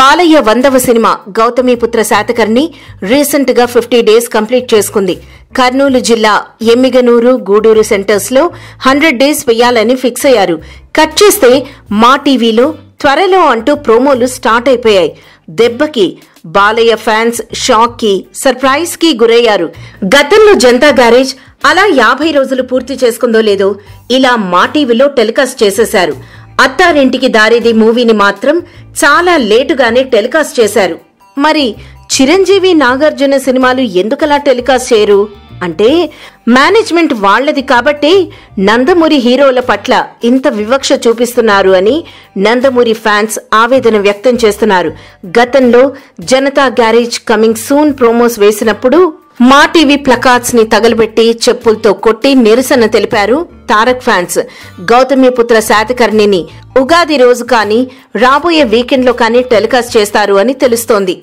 Balayya 100వ cinema Gautamiputra Satakarni recent గా 50 days complete చేసుకుంది. కర్నూలు జిల్లా ఎమ్మిగనూరు, గూడూరు సెంటర్స్ లో 100 డేస్ వేయాలని ఫిక్స్ అయ్యారు. కట్ చేస్తే మా టీవీలో త్వరలో అంటూ ప్రోమోలు స్టార్ట్ అయిపోయాయి. దెబ్బకి బాలయ్య ఫ్యాన్స్ షాక్ కి, సర్ప్రైజ్ కి గురయ్యారు. గతంలో జనతా గ్యారేజ్ అలా 50 రోజులు పూర్తి చేసుకుందో లేదో ఇలా మా టీవీలో టెలికాస్ట్ చేసేశారు. అత్తారింటికి దారిది మూవీని మాత్రం చాలా లేటుగానే టెలికాస్ట్ చేశారు. మరి చిరంజీవి, నాగార్జున సినిమాలు ఎందుకలా టెలికాస్ట్ చేయరు అంటే మేనేజ్మెంట్ వాళ్లది కాబట్టి నందమూరి హీరోల పట్ల ఇంత వివక్ష చూపిస్తున్నారు అని నందమూరి ఫ్యాన్స్ ఆవేదన వ్యక్తం చేస్తున్నారు. గతంలో Janata garage coming soon promos వేసినప్పుడు మా టీవీ ప్లకార్డ్స్ ని తగలబెట్టి చెప్పులతో కొట్టి నిరసన తెలిపారు తారక్ ఫ్యాన్స్. గౌతమిపుత్ర శాతకర్ణిని ఉగాది రోజు కానీ రాబోయే వీకెండ్ లో కానీ టెలికాస్ట్ చేస్తారు అని తెలుస్తోంది.